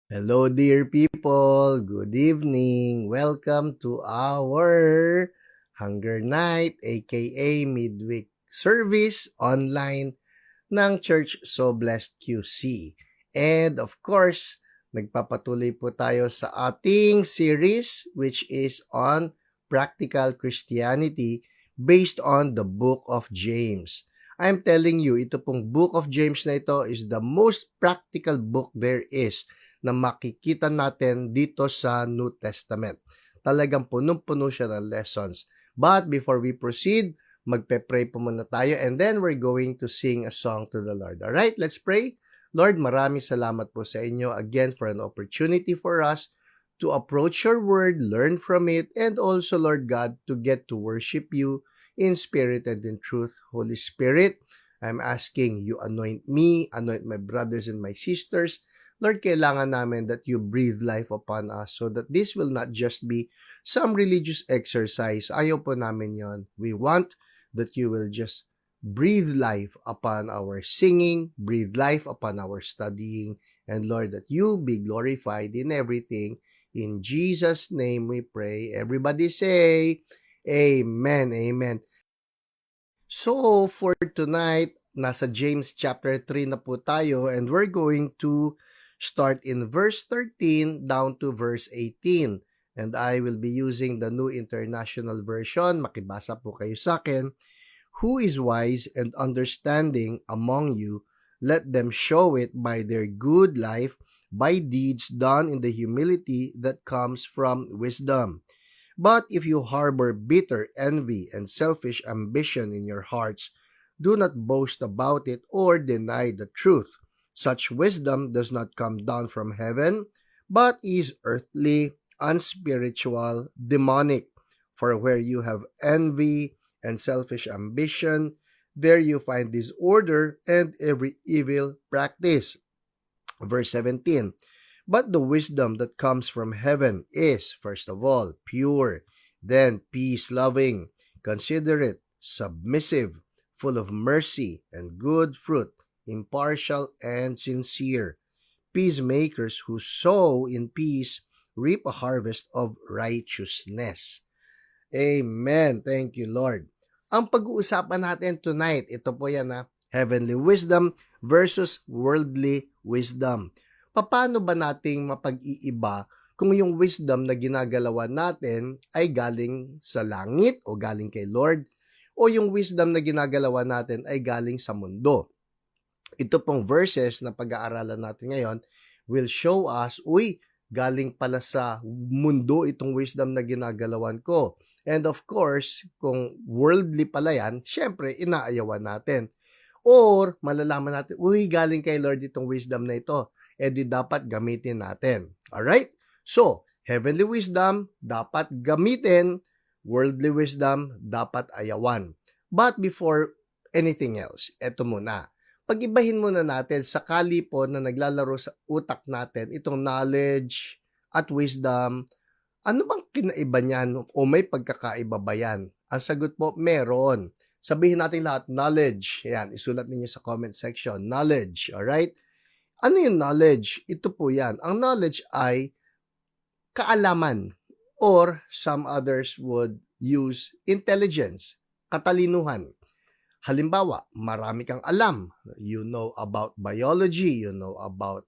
Hello, dear people. Good evening. Welcome to our Hunger Night, aka Midweek Service online ng Church So Blessed QC. And of course, nagpapatuloy po tayo sa ating series which is on practical Christianity based on the book of James. I'm telling you, ito pong book of James na ito is the most practical book there is na makikita natin dito sa New Testament. Talagang punong-puno siya ng lessons. But before we proceed, magpe-pray po muna tayo and then we're going to sing a song to the Lord. Alright, let's pray. Lord, maraming salamat po sa inyo again for an opportunity for us to approach your word, learn from it, and also, Lord God, to get to worship you in spirit and in truth. Holy Spirit, I'm asking you anoint me, anoint my brothers and my sisters. Lord, kailangan namin that you breathe life upon us so that this will not just be some religious exercise. Ayaw po namin yon. We want that you will just breathe life upon our singing, breathe life upon our studying, and Lord, that you be glorified in everything. In Jesus' name we pray. Everybody say, Amen, Amen. So, for tonight, nasa James chapter 3 na po tayo and we're going to start in verse 13 down to verse 18. And I will be using the New International Version. Makibasa po kayo sa akin. Who is wise and understanding among you? Let them show it by their good life, by deeds done in the humility that comes from wisdom. But if you harbor bitter envy and selfish ambition in your hearts, do not boast about it or deny the truth. Such wisdom does not come down from heaven, but is earthly, unspiritual, demonic. For where you have envy and selfish ambition, there you find disorder and every evil practice. Verse 17. But the wisdom that comes from heaven is, first of all, pure, then peace-loving, considerate, submissive, full of mercy and good fruit, impartial and sincere. Peacemakers who sow in peace reap a harvest of righteousness. Amen. Thank you, Lord. Ang pag-uusapan natin tonight, ito po yan heavenly wisdom versus worldly wisdom. Paano ba nating mapag-iiba kung yung wisdom na ginagalawan natin ay galing sa langit o galing kay Lord o yung wisdom na ginagalawan natin ay galing sa mundo? Ito pong verses na pag-aaralan natin ngayon will show us, galing pala sa mundo itong wisdom na ginagalawan ko. And of course, kung worldly pala yan, syempre, inaayawan natin. Or, malalaman natin, galing kay Lord itong wisdom na ito. Di dapat gamitin natin. Alright? So, heavenly wisdom, dapat gamitin. Worldly wisdom, dapat ayawan. But before anything else, eto muna. Pag-ibahin muna natin sakali po na naglalaro sa utak natin itong knowledge at wisdom. Ano bang kinaiba niyan o may pagkakaiba ba yan? Ang sagot po, meron. Sabihin natin lahat, knowledge. Yan, isulat niyo sa comment section. Knowledge, alright? Ano yung knowledge? Ito po yan. Ang knowledge ay kaalaman or some others would use intelligence, katalinuhan. Halimbawa, marami kang alam. You know about biology, you know about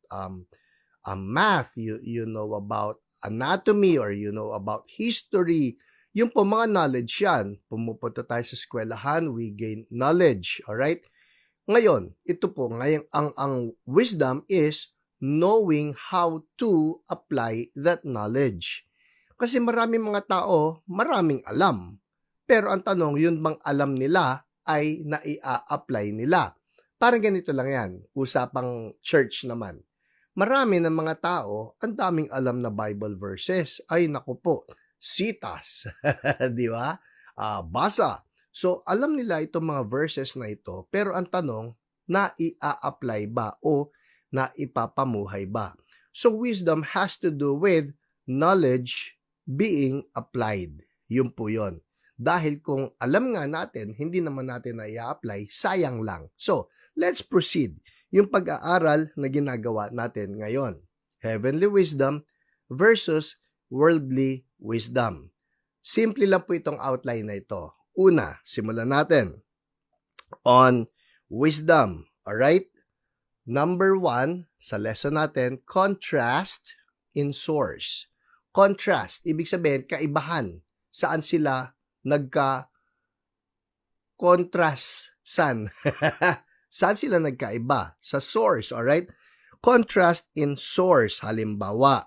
math, you know about anatomy, or you know about history. Yung po mga knowledge yan. Pumupunta tayo sa eskwelahan, we gain knowledge. Alright? Ngayon, ito po, ang wisdom is knowing how to apply that knowledge. Kasi maraming mga tao, maraming alam. Pero ang tanong, yun bang alam nila ay naia-apply nila. Parang ganito lang yan, usapang church naman. Marami ng mga tao, ang daming alam na Bible verses. Ay naku po, sitas. Di ba? Basa. So, alam nila itong mga verses na ito, pero ang tanong, naia-apply ba o naipapamuhay ba? So, wisdom has to do with knowledge being applied. Yun po yun. Dahil kung alam nga natin, hindi naman natin na i-apply, sayang lang. So, let's proceed. Yung pag-aaral na ginagawa natin ngayon. heavenly wisdom versus worldly wisdom. Simple lang po itong outline na ito. Una, simulan natin on wisdom. Alright? Number 1, sa lesson natin, contrast in source. Contrast, ibig sabihin, kaibahan. Saan sila nagka-contrast? Saan? Saan sila nagkaiba? Sa source, alright? Contrast in source, halimbawa,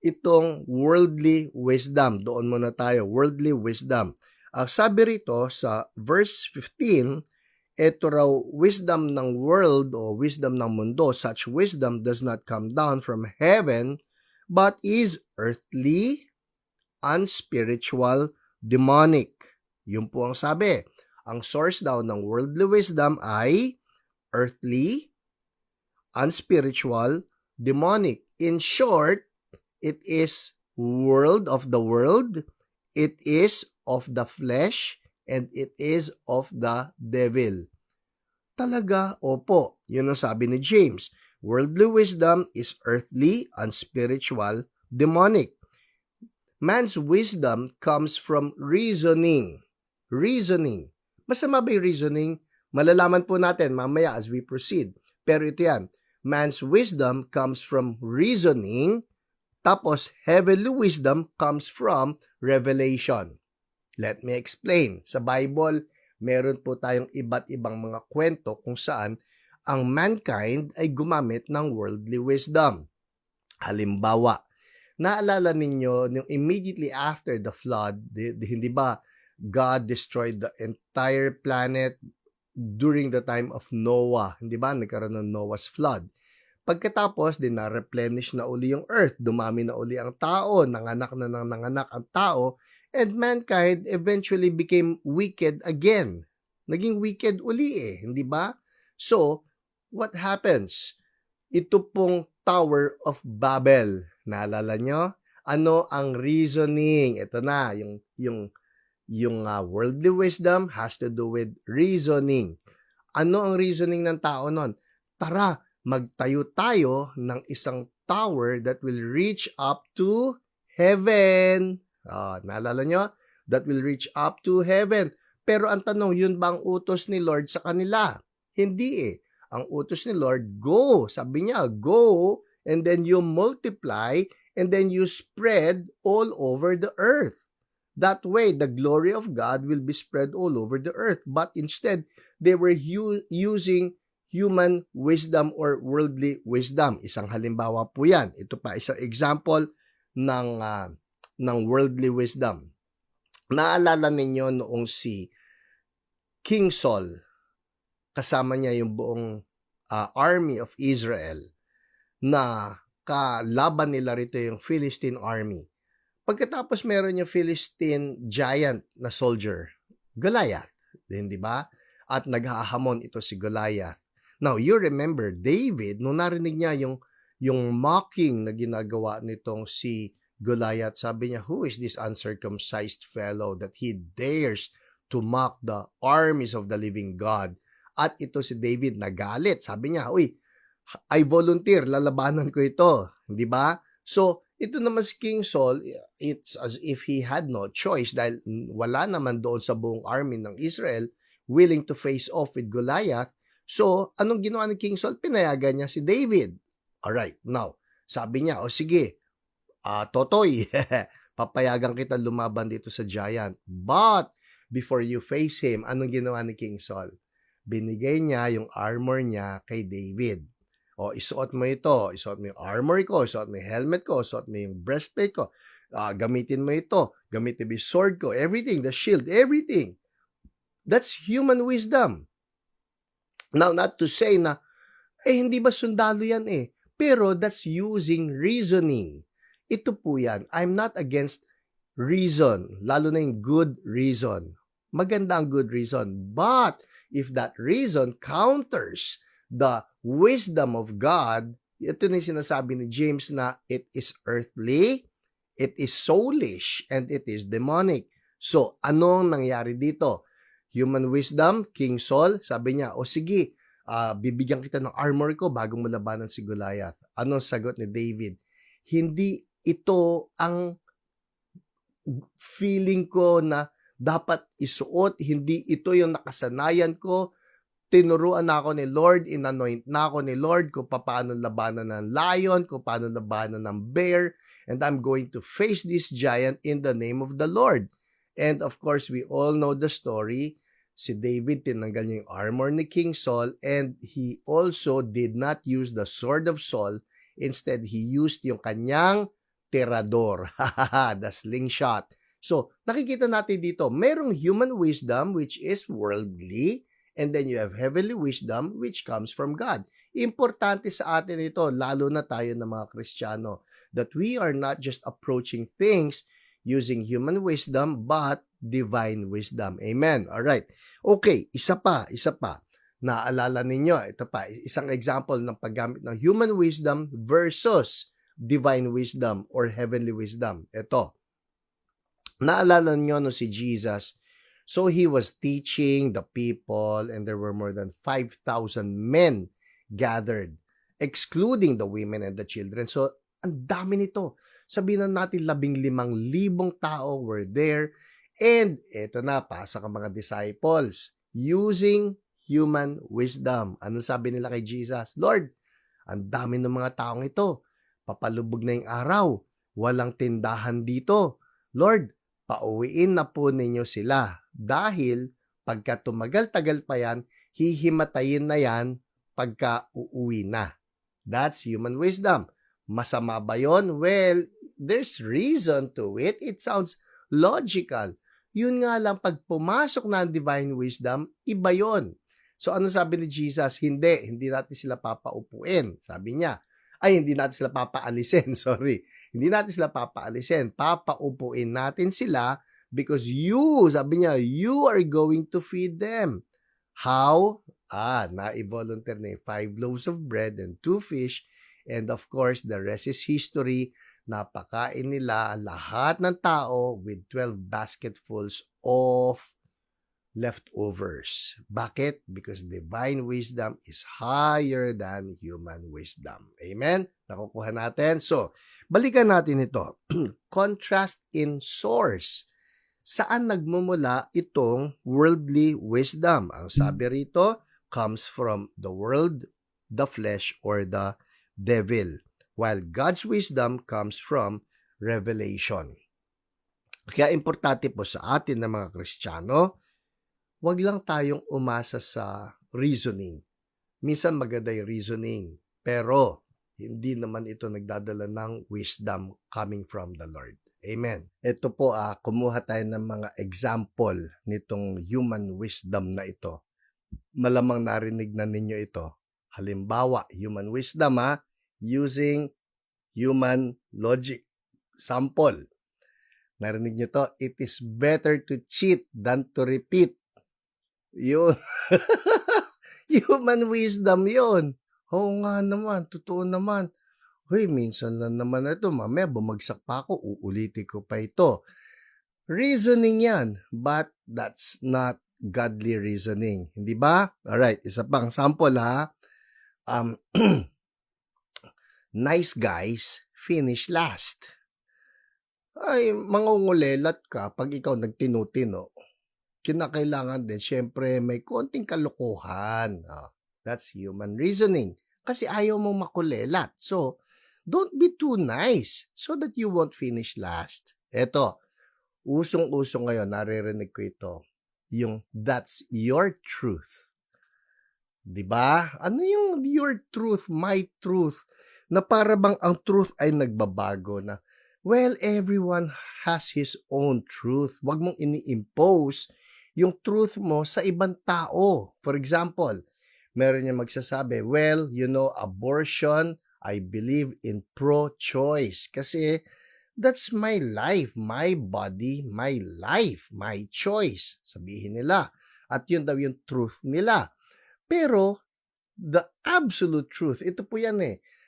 itong worldly wisdom. Doon muna tayo, worldly wisdom. Sabi rito sa verse 15, ito raw wisdom ng world o wisdom ng mundo, such wisdom does not come down from heaven, but is earthly, unspiritual, demonic. Yun po ang sabi. Ang source daw ng worldly wisdom ay earthly, unspiritual, demonic. In short, it is world of the world, it is of the flesh, and it is of the devil. Talaga? Opo. Yun ang sabi ni James. Worldly wisdom is earthly, unspiritual, demonic. Man's wisdom comes from reasoning. Reasoning. Masama ba yung reasoning? Malalaman po natin mamaya as we proceed. Pero ito yan. Man's wisdom comes from reasoning, tapos heavenly wisdom comes from revelation. Let me explain. Sa Bible, meron po tayong iba't ibang mga kwento kung saan ang mankind ay gumamit ng worldly wisdom. Halimbawa, naalala ninyo, yung immediately after the flood, hindi ba God destroyed the entire planet during the time of Noah? Hindi ba? Nagkaroon ng Noah's flood. Pagkatapos, na-replenish na uli yung earth, dumami na uli ang tao, nanganak na ng nanganak ang tao, and mankind eventually became wicked again. Naging wicked uli hindi ba? So, what happens? Ito pong Tower of Babel, naalala nyo? Ano ang reasoning? Ito na, yung worldly wisdom has to do with reasoning. Ano ang reasoning ng tao nun? Tara, magtayo tayo ng isang tower that will reach up to heaven. Naalala nyo? That will reach up to heaven. Pero ang tanong, yun ba ang utos ni Lord sa kanila? Hindi Ang utos ni Lord, go. Sabi niya, go, and then you multiply, and then you spread all over the earth. That way, the glory of God will be spread all over the earth. But instead, they were using human wisdom or worldly wisdom. Isang halimbawa po yan. Ito pa, isang example ng worldly wisdom. Naalala ninyo noong si King Saul, kasama niya yung buong army of Israel, na kalaban nila rito yung Philistine army. Pagkatapos meron yung Philistine giant na soldier, Goliath, di ba? At naghahamon ito si Goliath. Now, you remember, David, nung narinig niya yung mocking na ginagawa nitong si Goliath, sabi niya, who is this uncircumcised fellow that he dares to mock the armies of the living God? At ito si David nagalit. Sabi niya, uy, I volunteer, lalabanan ko ito. Di ba? So, ito naman si King Saul, it's as if he had no choice dahil wala naman doon sa buong army ng Israel willing to face off with Goliath. So, anong ginawa ni King Saul? Pinayagan niya si David. Alright, now, sabi niya, o sige, Totoy, papayagan kita lumaban dito sa giant. But, before you face him, anong ginawa ni King Saul? Binigay niya yung armor niya kay David. O, isuot mo ito, isuot mo yung armor ko, isuot mo yung helmet ko, isuot mo yung breastplate ko, gamitin mo ito, gamitin mo yung sword ko, everything, the shield, everything. That's human wisdom. Now, not to say na, hindi ba sundalo yan Pero that's using reasoning. Ito po yan. I'm not against reason, lalo na yung good reason. Maganda ang good reason. But, if that reason counters the wisdom of God, ito na yung sinasabi ni James na it is earthly, it is soulish, and it is demonic. So, anong nangyari dito? Human wisdom, King Saul, sabi niya, o sige, bibigyan kita ng armor ko bago mo labanan si Goliath. Anong sagot ni David? Hindi ito ang feeling ko na dapat isuot, hindi ito yung nakasanayan ko. Tinuruan na ako ni Lord, inanoint na ako ni Lord kung paano labanan ng lion, kung paano labanan ng bear, and I'm going to face this giant in the name of the Lord. And of course, we all know the story. Si David, tinanggal niya yung armor ni King Saul, and he also did not use the sword of Saul. Instead, he used yung kanyang tirador, the slingshot. So, nakikita natin dito, merong human wisdom which is worldly, and then you have heavenly wisdom which comes from God. Importante sa atin ito, lalo na tayo ng mga Kristiyano, that we are not just approaching things using human wisdom, but divine wisdom. Amen. Alright. Okay, isa pa. Naalala ninyo, ito pa, isang example ng paggamit ng human wisdom versus divine wisdom or heavenly wisdom. Ito, naalala niyo no si Jesus. So he was teaching the people, and there were more than 5,000 men gathered, excluding the women and the children. So, ang dami nito. Sabihin na natin 15,000 tao were there. And eto na, pasok ang mga disciples using human wisdom. Ano sabi nila kay Jesus? Lord, ang dami ng mga taong ito. Papalubog na yung araw. Walang tindahan dito. Lord, pauwiin na po ninyo sila. Dahil pagka tumagal-tagal pa yan, hihimatayin na yan pagka uuwi na. That's human wisdom. Masama ba yun? Well, there's reason to it. It sounds logical. Yun nga lang, pag pumasok na ang divine wisdom, iba yun. So ano sabi ni Jesus? Hindi natin sila papaupuin. Sabi niya, hindi natin sila papaalisin. Sorry. Hindi natin sila papaalisin. Papaupuin natin sila because sabi niya, you are going to feed them. How? Na-volunteer na 5 loaves of bread and 2 fish. And of course, the rest is history. Napakain nila lahat ng tao with 12 basketfuls of leftovers. Bakit? Because divine wisdom is higher than human wisdom. Amen? Nakukuha natin. So, balikan natin ito. Contrast in source. Saan nagmumula itong worldly wisdom? Ang sabi rito, comes from the world, the flesh, or the devil. While God's wisdom comes from revelation. Kaya importante po sa atin na mga Kristiyano, wag lang tayong umasa sa reasoning. Minsan maganda yung reasoning, pero hindi naman ito nagdadala ng wisdom coming from the Lord. Amen. Ito po, kumuha tayo ng mga example nitong human wisdom na ito. Malamang narinig na ninyo ito. Halimbawa, human wisdom using human logic. Sample. Narinig nyo to, it is better to cheat than to repeat. Yun. Human wisdom yun. Oo nga naman, totoo naman. Hoy, minsan lang naman ito, mamaya bumagsak pa ako, uulitin ko pa ito. Reasoning yan, but that's not godly reasoning. Hindi ba? Alright, isa pang sample nice guys finish last. Ay, mangungulelat ka pag ikaw nagtinutino. Kinakailangan din, syempre, may konting kalokohan. That's human reasoning. Kasi ayaw mong makulelat. So, don't be too nice so that you won't finish last. Eto, usong-usong ngayon, naririnig ko ito. Yung, that's your truth. Diba? Ano yung your truth, my truth? Na para bang ang truth ay nagbabago na, well, everyone has his own truth. Huwag mong ini-impose yung truth mo sa ibang tao. For example, meron niya magsasabi, well, abortion, I believe in pro-choice. Kasi that's my life, my body, my life, my choice. Sabihin nila. At yun daw yung truth nila. Pero, the absolute truth, ito po yan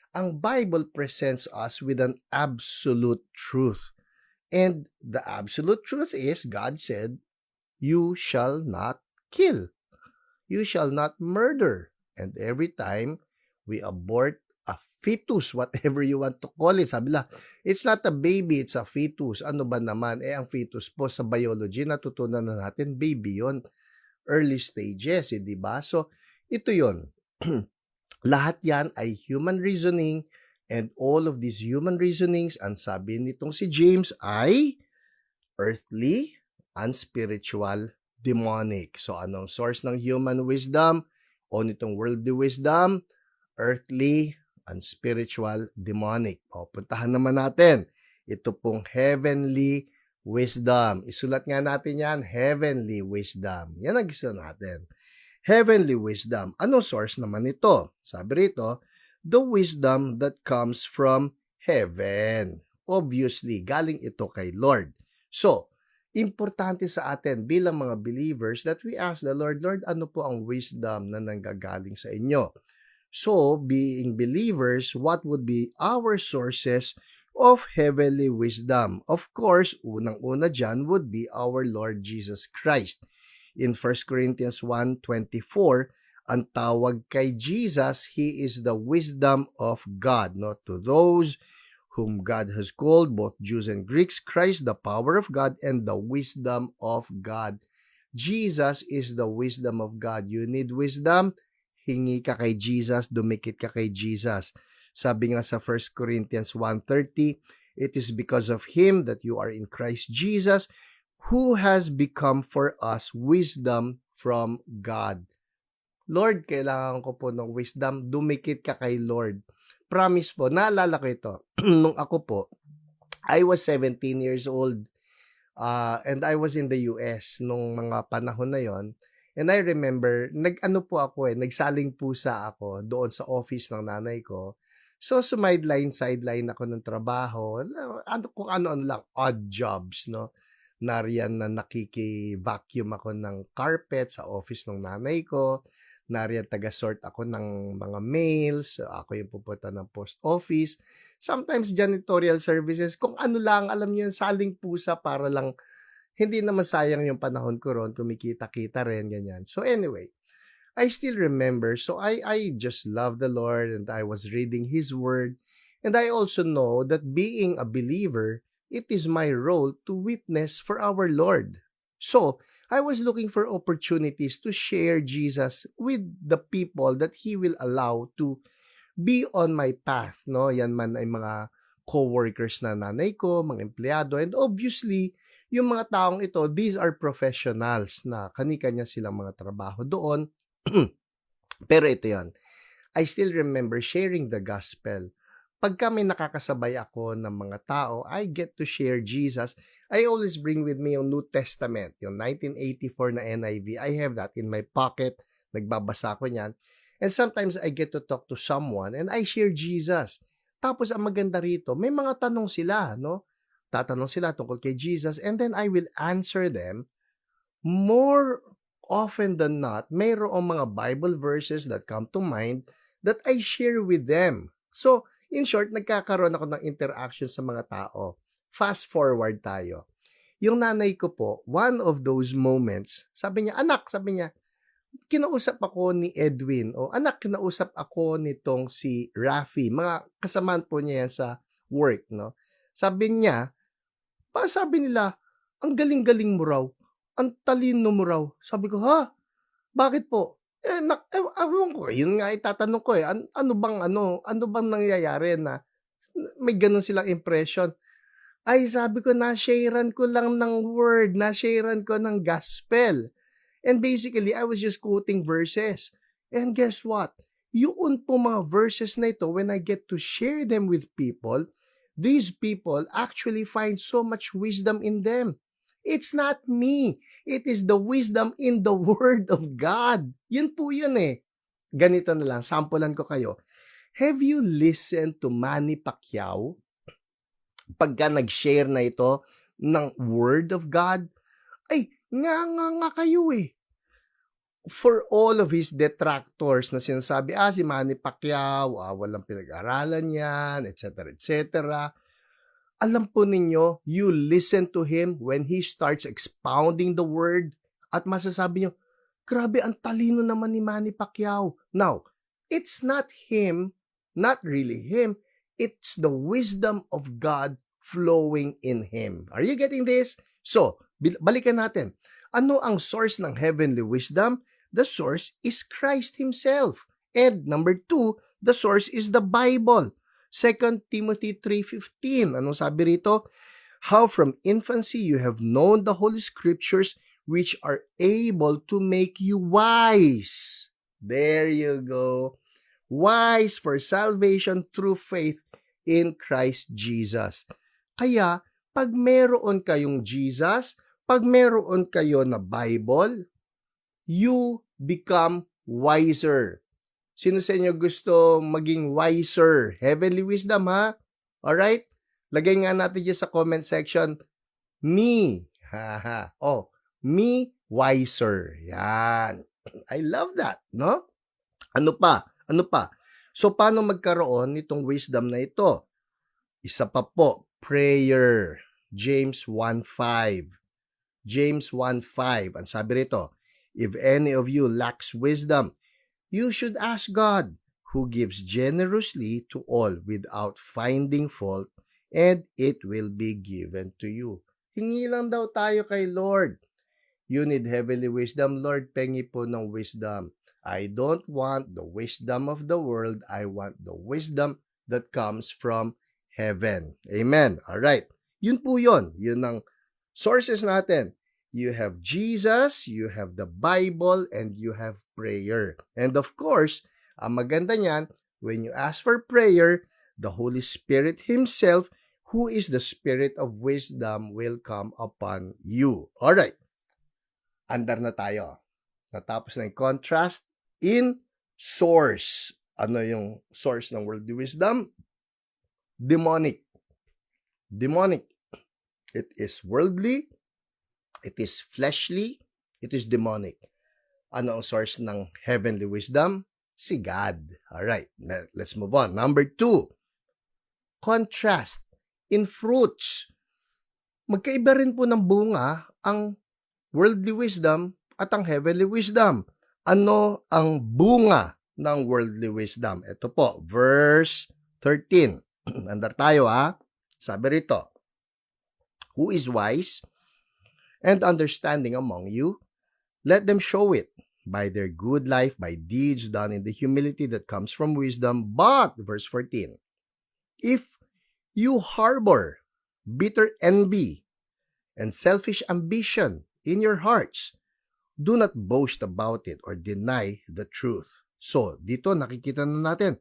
ang Bible presents us with an absolute truth. And the absolute truth is, God said, you shall not kill. You shall not murder. And every time we abort a fetus, whatever you want to call it. Sabi la, it's not a baby, it's a fetus. Ano ba naman? Ang fetus po sa biology, natutunan na natin, baby yon, early stages, di ba? So, ito yon. Lahat yan ay human reasoning, and all of these human reasonings, ang sabi nitong si James ay earthly, unspiritual, demonic. So, anong source ng human wisdom o nitong worldly wisdom? Earthly, unspiritual, demonic. O, puntahan naman natin. Ito pong heavenly wisdom. Isulat nga natin yan, heavenly wisdom. Yan ang gusto natin. Heavenly wisdom. Anong source naman ito? Sabi rito, the wisdom that comes from heaven. Obviously, galing ito kay Lord. So, importante sa atin bilang mga believers that we ask the Lord, Lord, ano po ang wisdom na nanggagaling sa inyo? So, being believers, what would be our sources of heavenly wisdom? Of course, unang-una dyan would be our Lord Jesus Christ. In 1 Corinthians 1:24, ang tawag kay Jesus, He is the wisdom of God. No? To those whom God has called, both Jews and Greeks, Christ, the power of God and the wisdom of God. Jesus is the wisdom of God. You need wisdom? Hingi ka kay Jesus, dumikit ka kay Jesus. Sabi nga sa 1 Corinthians 1:30, it is because of Him that you are in Christ Jesus, who has become for us wisdom from God. Lord, kailangan ko po ng wisdom, dumikit ka kay Lord. Promise po, naalala ko ito, nung ako po, I was 17 years old, and I was in the US nung mga panahon na yon. And I remember, nag-ano po ako nagsaling pusa ako doon sa office ng nanay ko. So, sideline ako ng trabaho. Kung ano-ano lang, odd jobs, no? Nariyan na nakiki-vacuum ako ng carpet sa office ng nanay ko. Nariyan taga-sort ako ng mga mails. Ako yung pupunta ng post office. Sometimes janitorial services. Kung ano lang, alam niyo, saling pusa para lang hindi naman sayang yung panahon ko ron, kumikita-kita rin, ganyan. So anyway, I still remember, so I just love the Lord and I was reading His Word. And I also know that being a believer, it is my role to witness for our Lord. So, I was looking for opportunities to share Jesus with the people that He will allow to be on my path. No? Yan man ay mga co-workers na nanay ko, mga empleyado, and obviously, yung mga taong ito, these are professionals na kani-kanya silang mga trabaho doon. Pero ito yan, I still remember sharing the gospel. Pag kami nakakasabay ako ng mga tao, I get to share Jesus. I always bring with me yung New Testament, yung 1984 na NIV. I have that in my pocket. Nagbabasa ko niyan. And sometimes I get to talk to someone and I share Jesus. Tapos ang maganda rito, may mga tanong sila, no? Tatanong sila tungkol kay Jesus and then I will answer them. More often than not, mayroong mga Bible verses that come to mind that I share with them. So, in short, nagkakaroon ako ng interaction sa mga tao. Fast forward tayo. Yung nanay ko po, one of those moments, sabi niya, anak, sabi niya, kinausap ako ni Edwin, o anak, kinausap ako nitong si Rafi, mga kasamaan po niya yan sa work, no? Sabi niya, sabi nila, ang galing-galing mo raw, ang talino mo raw. Sabi ko, ha? Bakit po? Ewan ko, yun nga itatanong ko ano bang nangyayari na may ganun silang impression? Ay, sabi ko, na-sharean ko lang ng word, na-sharean ko ng gospel. And basically, I was just quoting verses. And guess what? Yun po mga verses na ito, when I get to share them with people, these people actually find so much wisdom in them. It's not me. It is the wisdom in the Word of God. Yun po yun Ganito na lang, sampulan ko kayo. Have you listened to Manny Pacquiao? Pagka nag-share na ito ng Word of God, ay, nga kayo For all of his detractors na sinasabi, si Manny Pacquiao, walang pinag-aralan yan, etc., etc., alam po ninyo, you listen to him when he starts expounding the word at masasabi nyo, grabe, ang talino naman ni Manny Pacquiao. Now, it's not him not really him. It's the wisdom of God flowing in him. Are you getting this? So, balikan natin. Ano ang source ng heavenly wisdom? The source is Christ himself. And number 2, the source is the Bible. 2 Timothy 3:15. Anong sabi rito? How from infancy you have known the Holy Scriptures which are able to make you wise. There you go. Wise for salvation through faith in Christ Jesus. Kaya, pag meron kayong Jesus, pag meron kayo na Bible, you become wiser. Sino sa inyo gusto maging wiser? Heavenly wisdom, ha? Alright? Lagay nga natin dyan sa comment section, me. Oh, me wiser. Yan. I love that, no? Ano pa? So, paano magkaroon nitong wisdom na ito? Isa pa po, prayer. James 1:5. James 1:5. Ang sabi rito, if any of you lacks wisdom, you should ask God, who gives generously to all without finding fault, and it will be given to you. Hingi lang daw tayo kay Lord. You need heavenly wisdom, Lord, pengi po ng wisdom. I don't want the wisdom of the world. I want the wisdom that comes from heaven. Amen. Alright. Yun po yun. Yun ang sources natin. You have Jesus, you have the Bible, and you have prayer. And of course, ang maganda niyan, when you ask for prayer, the Holy Spirit Himself, who is the Spirit of wisdom, will come upon you. Alright. Andar na tayo. Natapos na yung contrast in source. Ano yung source ng worldly wisdom? Demonic. Demonic. It is worldly, it is fleshly, it is demonic. Ano ang source ng heavenly wisdom? Si God. Alright, let's move on. Number 2, contrast in fruits. Magkaiba rin po ng bunga ang worldly wisdom at ang heavenly wisdom. Ano ang bunga ng worldly wisdom? Ito po, verse 13. Andar tayo ha. Sabi rito, who is wise and understanding among you? Let them show it by their good life, by deeds done in the humility that comes from wisdom. But, verse 14, if you harbor bitter envy and selfish ambition in your hearts, do not boast about it or deny the truth. So, dito nakikita na natin,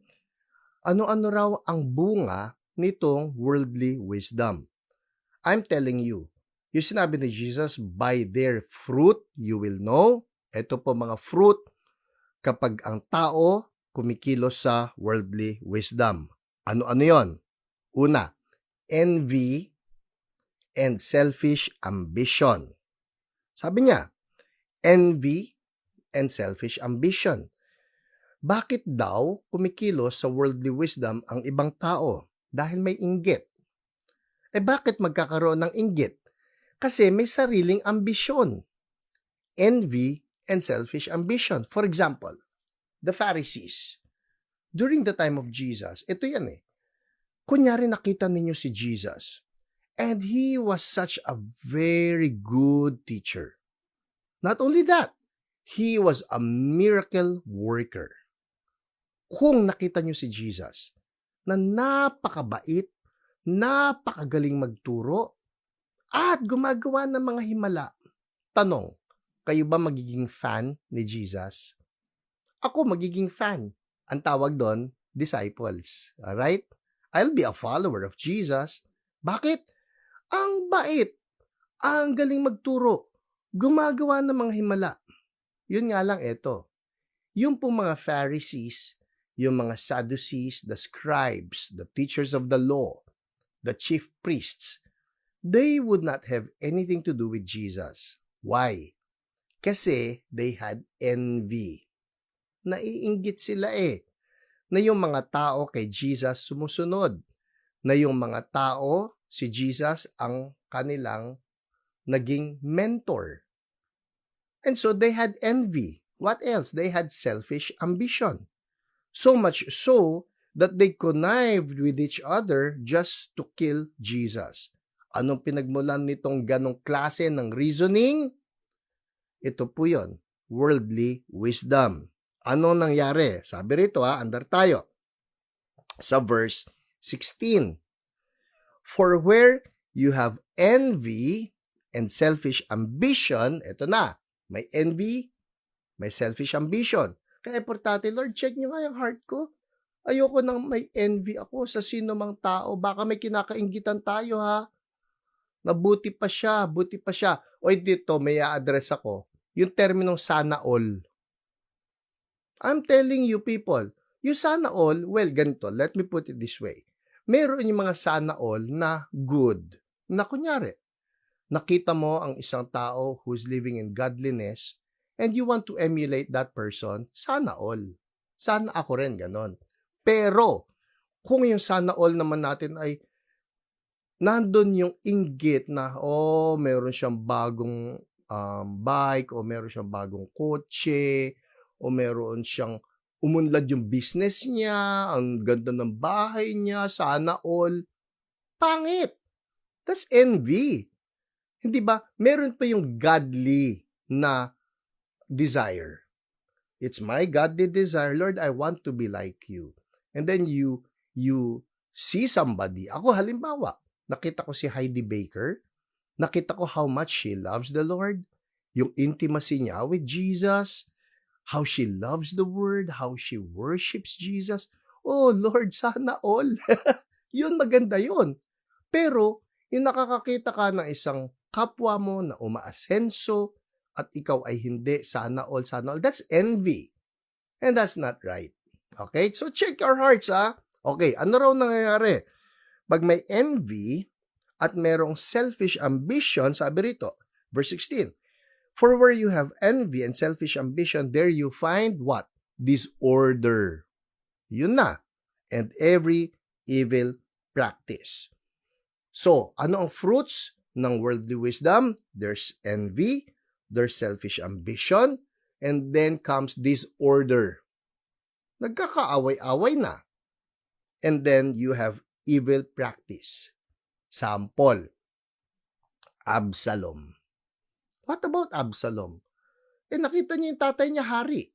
ano-ano raw ang bunga nitong worldly wisdom. I'm telling you, yung sinabi ni Jesus, by their fruit you will know. Ito po mga fruit kapag ang tao kumikilos sa worldly wisdom. Ano-ano yon? Una, envy and selfish ambition. Sabi niya, envy and selfish ambition. Bakit daw kumikilos sa worldly wisdom ang ibang tao? Dahil may inggit. Bakit magkakaroon ng inggit? Kasi may sariling ambisyon. Envy and selfish ambition. For example, the Pharisees. During the time of Jesus, ito yan eh. Kunyari nakita ninyo si Jesus. And he was such a very good teacher. Not only that, he was a miracle worker. Kung nakita nyo si Jesus, na napakabait, napakagaling magturo, at gumagawa ng mga himala. Tanong, kayo ba magiging fan ni Jesus? Ako magiging fan. Ang tawag doon, disciples. Alright? I'll be a follower of Jesus. Bakit? Ang bait. Ang galing magturo. Gumagawa ng mga himala. Yun nga lang ito. Yung pong mga Pharisees, yung mga Sadducees, the scribes, the teachers of the law, the chief priests, they would not have anything to do with Jesus. Why? Kasi they had envy. Naiinggit sila na yung mga tao kay Jesus sumusunod. Na yung mga tao, si Jesus ang kanilang naging mentor. And so they had envy. What else? They had selfish ambition. So much so that they connived with each other just to kill Jesus. Anong pinagmulan nitong ganong klase ng reasoning? Ito po yun, worldly wisdom. Ano nangyari? Sabi rito andar tayo sa verse 16. For where you have envy and selfish ambition, ito na, may envy, may selfish ambition. Kaya importante, Lord, check nyo nga yung heart ko. Ayoko nang may envy ako sa sino mang tao. Baka may kinakainggitan tayo ha. Buti pa siya. O dito, may a-address ako. Yung terminong sana all. I'm telling you people, yung sana all, well, ganito, let me put it this way. Meron yung mga sana all na good. Na kunyari, nakita mo ang isang tao who's living in godliness and you want to emulate that person, sana all. Sana ako rin, ganon. Pero, kung yung sana all naman natin ay nandun yung inggit na, meron siyang bagong bike, o meron siyang bagong kotse, o meron siyang umunlad yung business niya, ang ganda ng bahay niya, sana all. Pangit. That's envy. Hindi ba? Meron pa yung godly na desire. It's my godly desire, Lord, I want to be like you. And then you see somebody. Ako halimbawa, nakita ko si Heidi Baker, nakita ko how much she loves the Lord, yung intimacy niya with Jesus, how she loves the Word, how she worships Jesus. Oh Lord, sana all. Yun, maganda yun. Pero, yung nakakakita ka ng isang kapwa mo na umaasenso at ikaw ay hindi, sana all, that's envy. And that's not right. Okay? So, check your hearts, Okay, ano raw nangyayari? Pag may envy at merong selfish ambition, sabi rito, verse 16, for where you have envy and selfish ambition, there you find what? Disorder. Yun na. And every evil practice. So, ano ang fruits ng worldly wisdom? There's envy, there's selfish ambition, and then comes disorder. Nagkakaaway-away na. And then you have evil practice. Sample, Absalom. What about Absalom? Nakita niya yung tatay niya hari.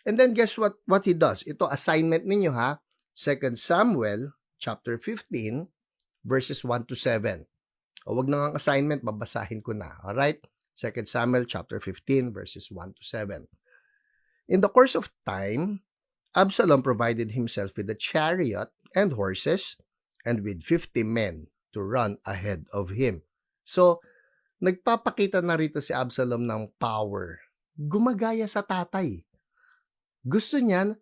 And then guess what he does? Ito, assignment ninyo 2 Samuel chapter 15 verses 1 to 7. O wag na ang assignment, babasahin ko na. Alright? 2 Samuel chapter 15 verses 1 to 7. In the course of time, Absalom provided himself with a chariot and horses and with 50 men to run ahead of him. So, nagpapakita na rito si Absalom ng power. Gumagaya sa tatay. Gusto niyan,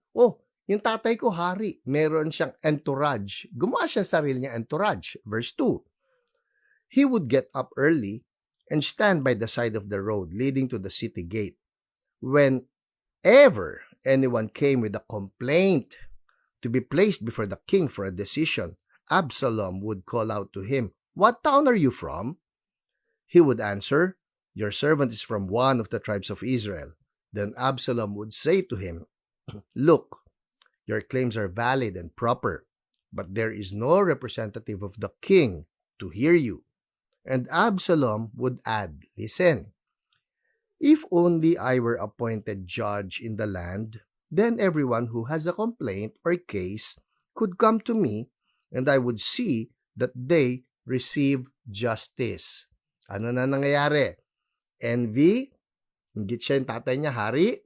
yung tatay ko hari, meron siyang entourage. Gumawa siya sarili niyang entourage. Verse 2, he would get up early and stand by the side of the road leading to the city gate. Whenever anyone came with a complaint to be placed before the king for a decision, Absalom would call out to him, "What town are you from?" He would answer, "Your servant is from one of the tribes of Israel." Then Absalom would say to him, "Look, your claims are valid and proper, but there is no representative of the king to hear you." And Absalom would add, "Listen, if only I were appointed judge in the land, then everyone who has a complaint or case could come to me, and I would see that they receive justice." Ano na nangyayari? Envy, hinggit siya yung tatay niya, hari.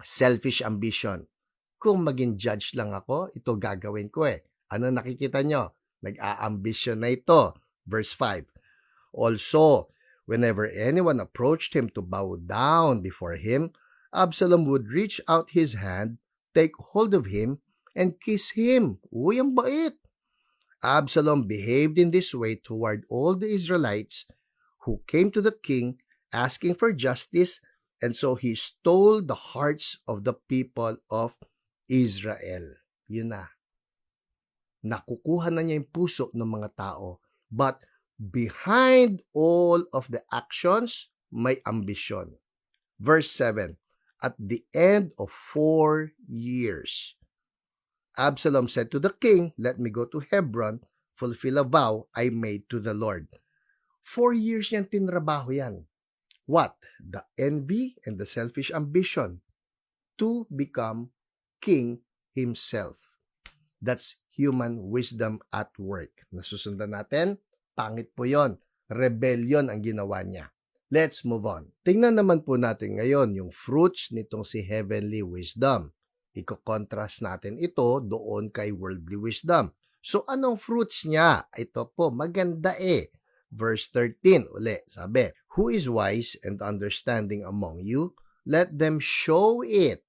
Selfish ambition. Kung maging judge lang ako, ito gagawin ko Ano nakikita nyo? Nag-a-ambition na ito. Verse 5. Also, whenever anyone approached him to bow down before him, Absalom would reach out his hand, take hold of him, and kiss him. Uy, ang bait! Absalom behaved in this way toward all the Israelites who came to the king asking for justice, and so he stole the hearts of the people of Israel. Yun na. Nakukuha na niya yung puso ng mga tao. But behind all of the actions, may ambition. Verse 7, at the end of 4 years, Absalom said to the king, "Let me go to Hebron, fulfill a vow I made to the Lord." 4 years niyang tinrabaho yan. What? The envy and the selfish ambition to become king himself. That's human wisdom at work. Nasusundan natin? Pangit po yon. Rebellion ang ginawa niya. Let's move on. Tingnan naman po natin ngayon yung fruits nitong si heavenly wisdom. Iko-contrast natin ito doon kay worldly wisdom. So anong fruits niya? Ito po, maganda eh. Verse 13, uli, sabi, "Who is wise and understanding among you? Let them show it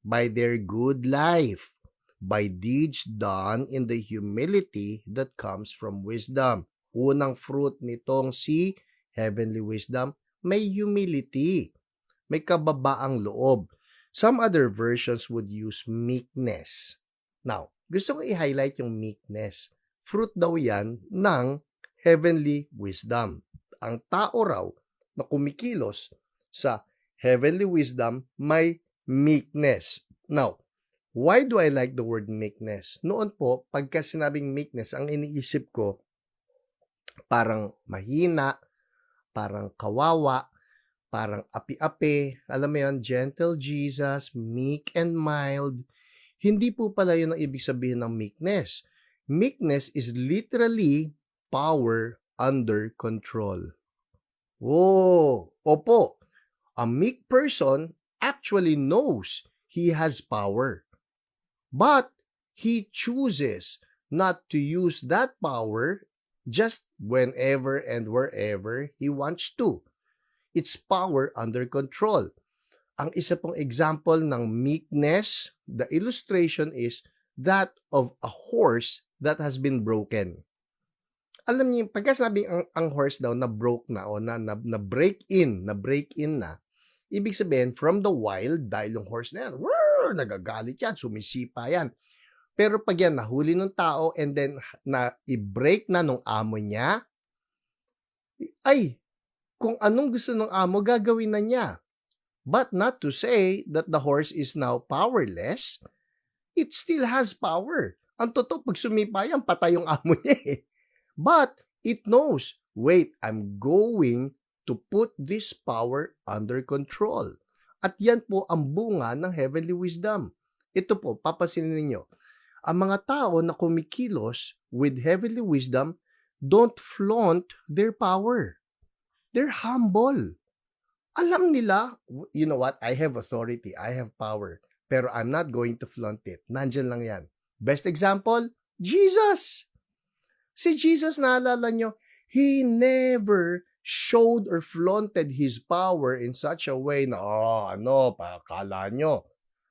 by their good life, by deeds done in the humility that comes from wisdom." Unang fruit nitong si heavenly wisdom, may humility, may kababaang loob. Some other versions would use meekness. Now, gusto ko i-highlight yung meekness. Fruit daw yan ng heavenly wisdom. Ang tao raw na kumikilos sa heavenly wisdom may meekness. Now, why do I like the word meekness? Noon po, pagka sinabing meekness, ang iniisip ko, parang mahina, parang kawawa, parang api-api. Alam mo yun, gentle Jesus, meek and mild. Hindi po pala yun ang ibig sabihin ng meekness. Meekness is literally power under control. Oh, opo. A meek person actually knows he has power. But he chooses not to use that power just whenever and wherever he wants to. It's power under control. Ang isa pong example ng meekness, the illustration is that of a horse that has been broken. Alam niyo, pagka sabi ang horse daw na broke na o na break in na, ibig sabihin from the wild, dahil yung horse na yan, nagagalit yan, sumisipa yan. Pero pag yan nahuli ng tao and then na i-break na nung amo niya, ay, kung anong gusto ng amo, gagawin na niya. But not to say that the horse is now powerless. It still has power. Ang totoo, pag sumipa yan, patay yung amo niya eh. But it knows, wait, I'm going to put this power under control. At yan po ang bunga ng heavenly wisdom. Ito po, papansinin ninyo, ang mga tao na kumikilos with heavenly wisdom don't flaunt their power. They're humble. Alam nila, you know what, I have authority, I have power, pero I'm not going to flaunt it. Nandyan lang yan. Best example, Jesus. Si Jesus, naalala nyo, He never showed or flaunted His power in such a way na, pakala nyo.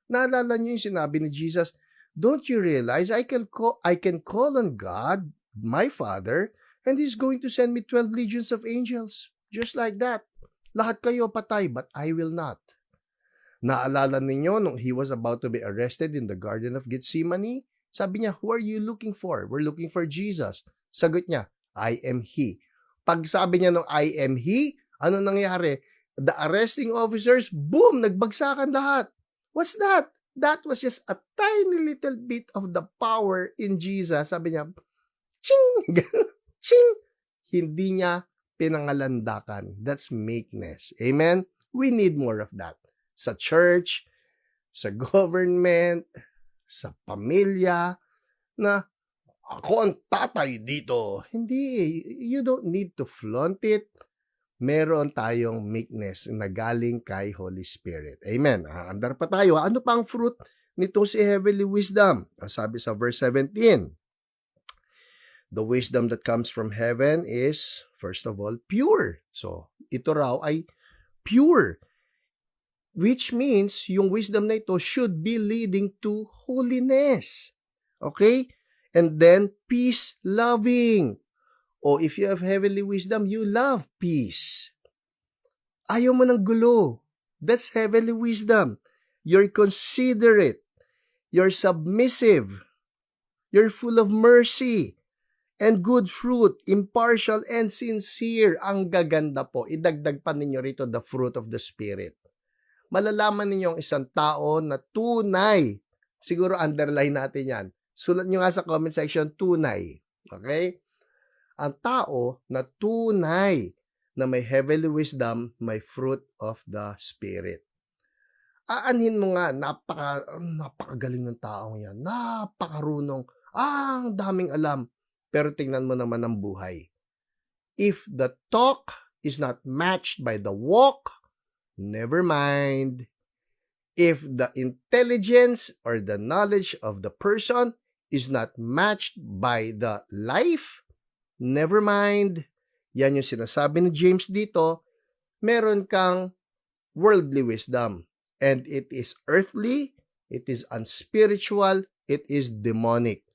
Naalala nyo yung sinabi ni Jesus, don't you realize I can call on God, my Father, and He's going to send me 12 legions of angels. Just like that. Lahat kayo patay, but I will not. Naalala ninyo nung He was about to be arrested in the Garden of Gethsemane? Sabi niya, who are you looking for? We're looking for Jesus. Sagot niya, I am He. Pag sabi niya nung I am He, ano nangyari? The arresting officers, boom, nagbagsakan lahat. What's that? That was just a tiny little bit of the power in Jesus. Sabi niya, ching! Ching! Hindi niya pinangalandakan. That's meekness. Amen? We need more of that. Sa church, sa government, sa pamilya, na ako ang tatay dito. Hindi. You don't need to flaunt it. Meron tayong meekness na galing kay Holy Spirit. Amen. Andar pa tayo. Ano pa ang fruit nito si heavenly wisdom? Sabi sa verse 17, the wisdom that comes from heaven is, first of all, pure. So, ito raw ay pure. Which means, yung wisdom na ito should be leading to holiness. Okay? And then, peace-loving. O if you have heavenly wisdom, you love peace. Ayaw mo ng gulo. That's heavenly wisdom. You're considerate. You're submissive. You're full of mercy and good fruit, impartial and sincere. Ang gaganda po. Idagdag pa ninyo rito the fruit of the Spirit. Malalaman ninyo ang isang tao na tunay. Siguro underline natin yan. Sulat nyo nga sa comment section, tunay. Okay? Ang tao na tunay na may heavenly wisdom, may fruit of the Spirit. Aanhin mo nga, napakagaling ng taong yan. Napakarunong. Ang daming alam. Pero tingnan mo naman ang buhay. If the talk is not matched by the walk, never mind. If the intelligence or the knowledge of the person is not matched by the life, never mind. Yan yung sinasabi ni James dito. Meron kang worldly wisdom. And it is earthly, it is unspiritual, it is demonic.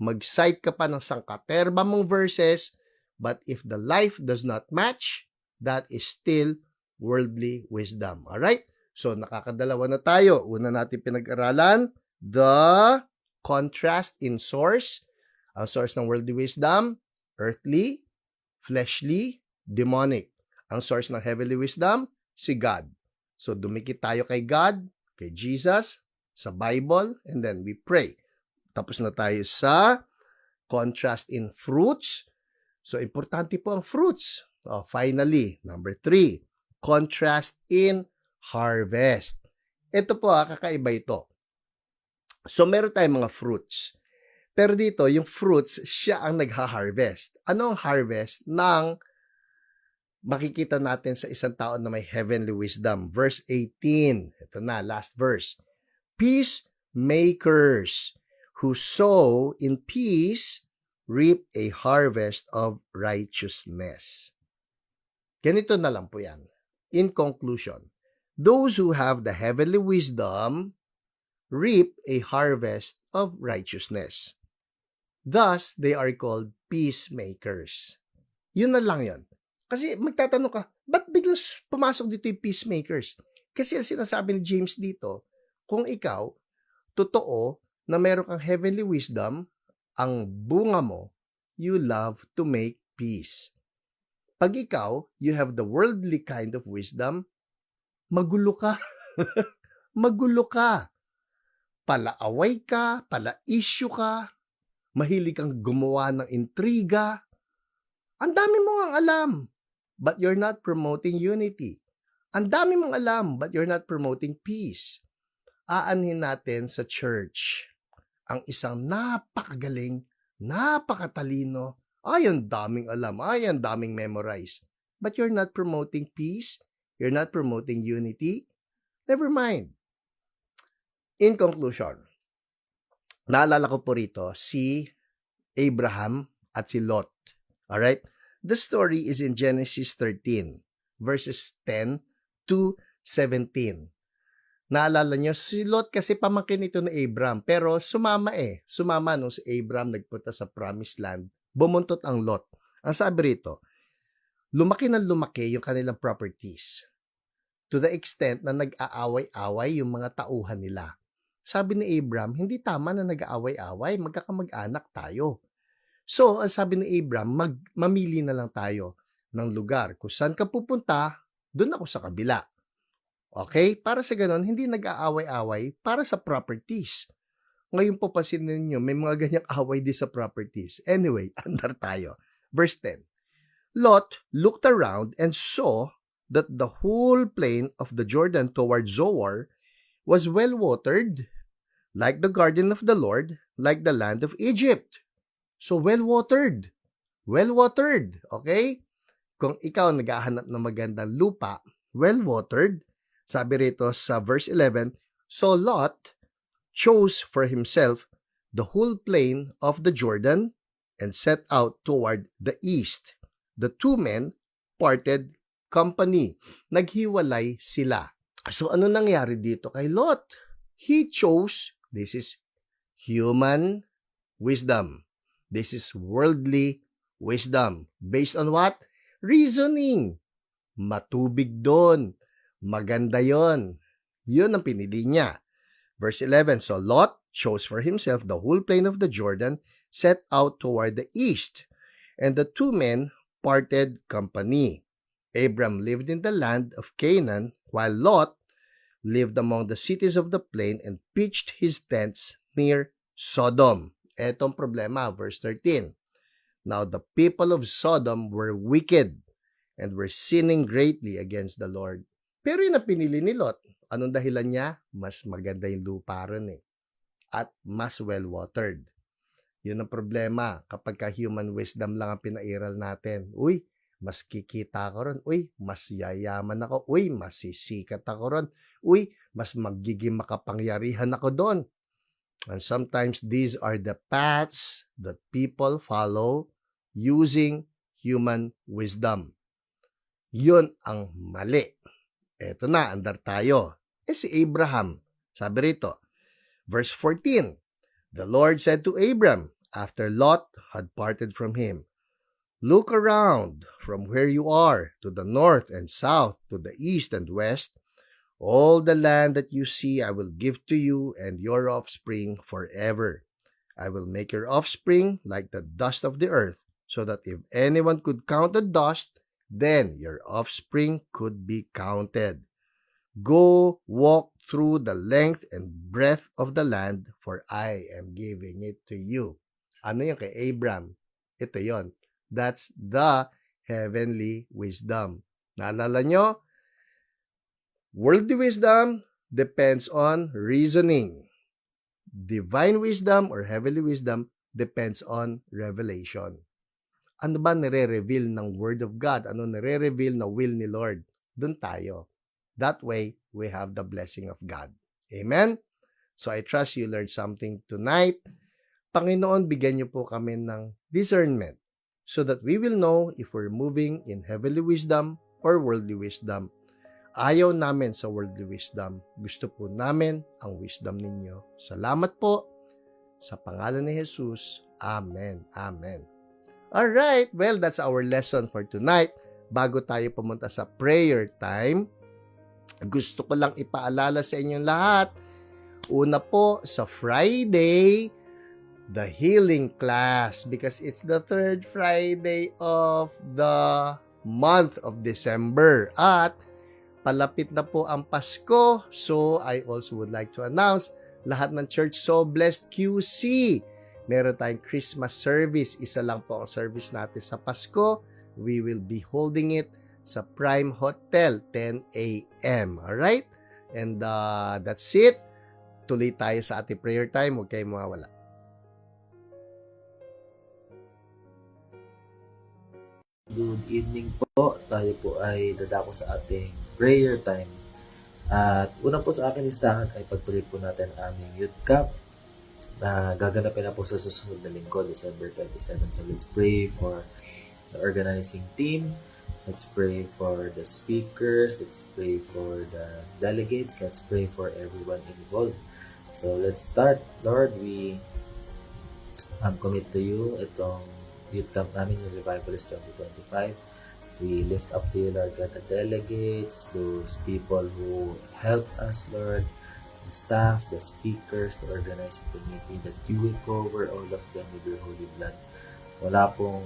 Mag-cite ka pa ng sangkaterba mong verses, but if the life does not match, that is still worldly wisdom. Alright? So, nakakadalawa na tayo. Una natin pinag-aralan, the contrast in source. Ang source ng worldly wisdom, earthly, fleshly, demonic. Ang source ng heavenly wisdom, si God. So, dumikit tayo kay God, kay Jesus, sa Bible, and then we pray. Tapos na tayo sa contrast in fruits. So, importante po ang fruits. Finally, number 3, contrast in harvest. Ito po, kakaiba ito. So, meron tayong mga fruits. Pero dito, yung fruits, siya ang nagha-harvest. Ano ang harvest ng makikita natin sa isang tao na may heavenly wisdom? Verse 18. Ito na, last verse. Peacemakers who sow in peace reap a harvest of righteousness. Ganito na lang po yan. In conclusion, those who have the heavenly wisdom reap a harvest of righteousness. Thus, they are called peacemakers. Yun na lang yun. Kasi magtatanong ka, ba't biglang pumasok dito yung peacemakers? Kasi ang sinasabi ni James dito, kung ikaw, totoo na meron kang heavenly wisdom, ang bunga mo, you love to make peace. Pag ikaw, you have the worldly kind of wisdom, magulo ka. Magulo ka. Palaaway ka, pala-issue ka, mahilig kang gumawa ng intriga. Ang dami mong ang alam, but you're not promoting unity. Ang dami mong alam, but you're not promoting peace. Aanhin natin sa church ang isang napakagaling, napakatalino, ay ang daming alam, ay ang daming memorize. But you're not promoting peace, you're not promoting unity, never mind. In conclusion, naalala ko po rito si Abraham at si Lot. Alright? The story is in Genesis 13, verses 10 to 17. Naalala nyo, si Lot kasi pamangkin ito na Abraham, pero sumama Sumama nung si Abraham nagpunta sa promised land, bumuntot ang Lot. Ang sabi rito, lumaki ng lumaki yung kanilang properties to the extent na nag-aaway-away yung mga tauhan nila. Sabi ni Abraham, hindi tama na nag-aaway-away, magkakamag-anak tayo. So, ang sabi ni Abraham, mamili na lang tayo ng lugar. Kung saan ka pupunta, doon ako sa kabila. Okay? Para sa ganon, hindi nag-aaway-away para sa properties. Ngayon po pansinin ninyo, may mga ganyang away din sa properties. Anyway, andar tayo. Verse 10. Lot looked around and saw that the whole plain of the Jordan toward Zoar was well-watered, like the garden of the Lord, like the land of Egypt. So, well-watered. Well-watered. Okay? Kung ikaw naghahanap ng magandang lupa, well-watered, sabi rito sa verse 11, so Lot chose for himself the whole plain of the Jordan and set out toward the east. The two men parted company. Naghiwalay sila. So, ano nangyari dito kay Lot? He chose, this is human wisdom. This is worldly wisdom. Based on what? Reasoning. Matubig doon. Maganda yon. Yun ang pinili niya. Verse 11, so Lot chose for himself the whole plain of the Jordan, set out toward the east, and the two men parted company. Abram lived in the land of Canaan, while Lot lived among the cities of the plain and pitched his tents near Sodom. Etong problema, verse 13. Now the people of Sodom were wicked and were sinning greatly against the Lord. Pero yun ang pinili ni Lot. Anong dahilan niya? Mas maganda yung lupa ron at mas well-watered. Yun ang problema kapag ka human wisdom lang ang pinairal natin. Uy, mas kikita ko ron. Uy, mas yayaman ako. Uy, mas sisikat ako ron. Uy, mas magiging makapangyarihan ako doon. And sometimes these are the paths that people follow using human wisdom. Yun ang mali. Eto na, andar tayo. Si Abraham, sabi rito, verse 14, the Lord said to Abram, after Lot had parted from him, look around from where you are to the north and south, to the east and west. All the land that you see I will give to you and your offspring forever. I will make your offspring like the dust of the earth, so that if anyone could count the dust, then your offspring could be counted. Go walk through the length and breadth of the land, for I am giving it to you. Ano yung kay Abram? Ito yon. That's the heavenly wisdom. Naalala nyo? Worldly wisdom depends on reasoning. Divine wisdom or heavenly wisdom depends on revelation. Ano ba nire-reveal ng Word of God? Ano nire-reveal na will ni Lord? Doon tayo. That way, we have the blessing of God. Amen? So I trust you learned something tonight. Panginoon, bigyan niyo po kami ng discernment so that we will know if we're moving in heavenly wisdom or worldly wisdom. Ayaw namin sa worldly wisdom. Gusto po namin ang wisdom ninyo. Salamat po. Sa pangalan ni Jesus. Amen. Amen. Alright, well, that's our lesson for tonight. Bago tayo pumunta sa prayer time, gusto ko lang ipaalala sa inyong lahat. Una po, sa Friday, the healing class, because it's the third Friday of the month of December. At palapit na po ang Pasko. So, I also would like to announce, lahat ng Church So Blessed QC, meron tayong Christmas service. Isa lang po ang service natin sa Pasko. We will be holding it sa Prime Hotel, 10 a.m. Alright? And that's it. Tuloy tayo sa ating prayer time. Huwag kayong mawawala. Good evening po. Tayo po ay dadako sa ating prayer time. At una po sa aking listahan ay pagpray po natin ang aming youth camp na gaganapin na po sa susunod na linggo, December 27. So let's pray for the organizing team. Let's pray for the speakers. Let's pray for the delegates. Let's pray for everyone involved. So let's start. Lord, we commit to you itong youth camp namin, yung Revivalist 2025. We lift up to you, Lord God, the delegates, those people who help us, Lord, the staff, the speakers, the organizing committee, that you will cover all of them with your holy blood. Wala pong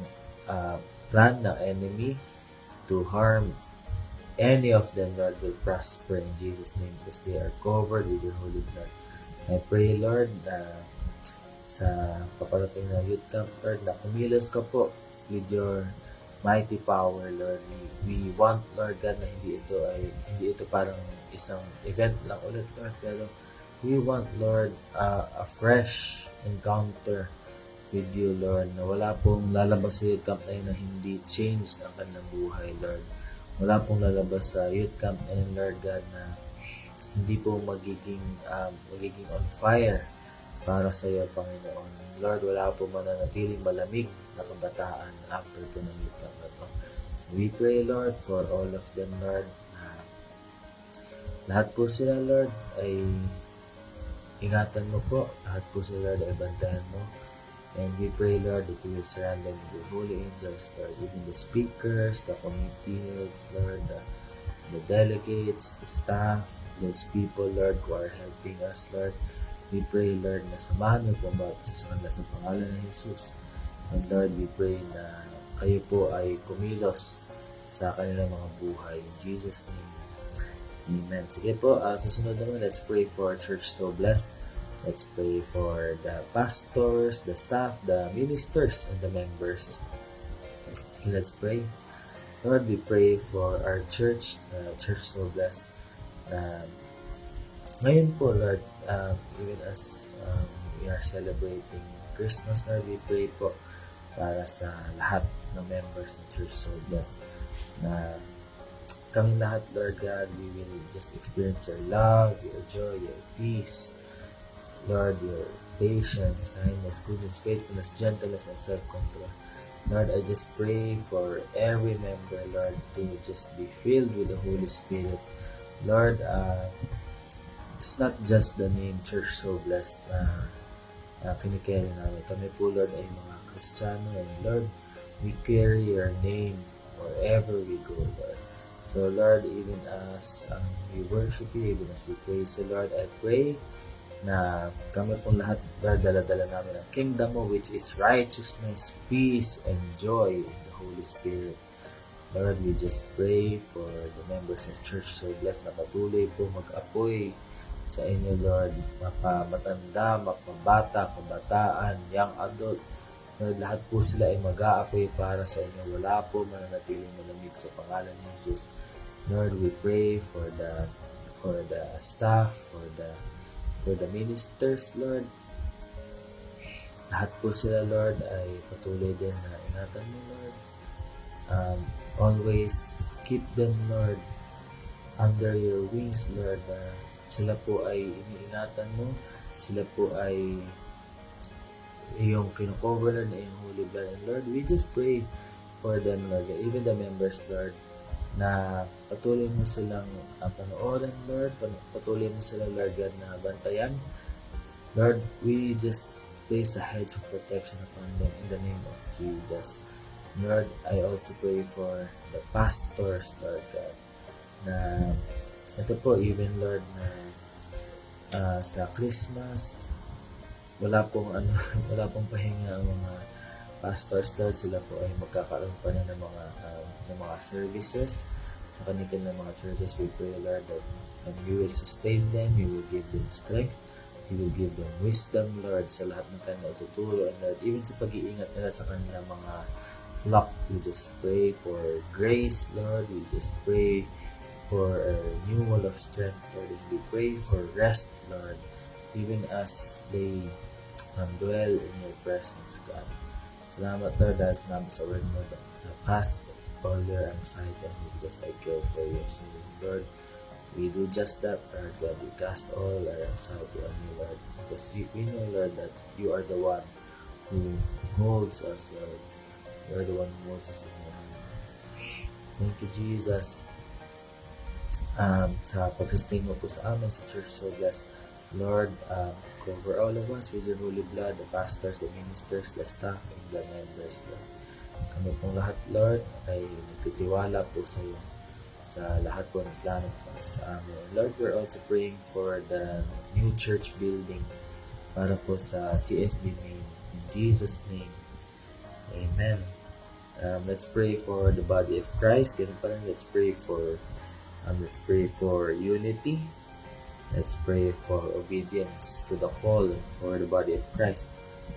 plan ng enemy to harm any of them, Lord, will prosper in Jesus' name because they are covered with your holy blood. I pray, Lord, sa paparating na youth camp, Lord, na kumilos ka po with your mighty power, Lord. We want, Lord God, na hindi ito parang isang event lang ulit, Lord, pero we want, Lord, a fresh encounter with you, Lord, na wala pong lalabas sa youth camp na yun na hindi changed ang kanilang buhay, Lord. Wala pong lalabas sa youth camp na yun, Lord God, na hindi po magiging on fire para sa iyo, Panginoon. Lord, wala po mananatiling malamig na kabataan after po ng youth camp na to. We pray, Lord, for all of them, Lord, na lahat po sila, Lord, ay ingatan mo po. Lahat po sila, Lord, ay bantayan mo. And we pray, Lord, that you will surround them with your holy angels, Lord, even the speakers, the committee heads, Lord, the delegates, the staff, those people, Lord, who are helping us, Lord. We pray, Lord, na samahan niyo po ang bawat isa sa kanila sa pangalan ng Jesus. And Lord, we pray na kayo po ay kumilos sa kanilang mga buhay. In Jesus' name, Amen. Sige po, susunod naman, let's pray for Church So Blessed. Let's pray for the pastors, the staff, the ministers, and the members. So let's pray. Lord, we pray for our church, Church So Blessed. Ngayon po, Lord, even as we are celebrating Christmas, Lord, we pray po para sa lahat ng members ng Church So Blessed na kami lahat, Lord God, we will just experience your love, your joy, your peace, Lord, your patience, kindness, goodness, faithfulness, gentleness, and self-control. Lord, I just pray for every member, Lord, to just be filled with the Holy Spirit. Lord, it's not just the name Church So Blessed na kinikerry namin. Kami po, Lord, ay mga Kristiyano, and Lord, we carry your name wherever we go, Lord. So, Lord, even as we worship you, even as we praise you, Lord, I pray na kami pong lahat, Lord, dala-dala namin ang kingdom mo, which is righteousness, peace, and joy in the Holy Spirit. Lord, we just pray for the members of Church So Blessed na patuloy po mag-apoy sa inyo, Lord, mapamatanda, mapabata, kabataan, young adult. Lord, lahat po sila ay mag-aapoy para sa inyo. Wala po mananatiling malamig sa pangalan ni Jesus. Lord, we pray for the staff, for the ministers, Lord. Lahat po sila, Lord, ay patuloy din na ingatan mo, Lord. Always keep them, Lord, under your wings, Lord. Sila po ay iniingatan mo. Sila po ay yung kinukover, Lord, na yung Holy Blood. And Lord, we just pray for them, Lord, even the members, Lord, na patuloy mo silang panoorin, Lord, patuloy mo silang, Lord God, na bantayan. Lord, we just place a hedge of protection upon them in the name of Jesus. Lord, I also pray for the pastors, Lord God, na ito po, even, Lord, na sa Christmas, wala pong pahinga ang mga pastors, Lord. Sila po ay magkakaroon pa na ng mga services sa kanilang mga churches. We pray, Lord, that you will sustain them, you will give them strength, you will give them wisdom, Lord, sa lahat ng kanilang ituturo, and Lord, even sa pag-iingat nila sa kanilang mga flock, we just pray for grace, Lord. We just pray for a renewal of strength, Lord, and we pray for rest, Lord, even as they dwell in your presence, God. Salamat, Lord, dahil sinabi sa word mo that cast all your anxiety on me because I care for you. So, Lord, we do just that, Lord God. We cast all our anxiety on you, Lord, because we know, Lord, that you are the one who holds us, Lord. You are the one who holds us in your hand. Thank you, Jesus, sa pag-sustain mo po sa amin sa Church So Blessed. Lord, cover all of us with your holy blood, the pastors, the ministers, the staff, and the members, Lord. Kami pong lahat, Lord, ay nagtitiwala po sa iyo sa lahat po ng plano para sa amin. Lord, we're also praying for the new church building para po sa CSB name. In Jesus' name, Amen. Let's pray for the body of Christ. Ganun pa rin, let's pray for unity. Let's pray for obedience to the call for the body of Christ.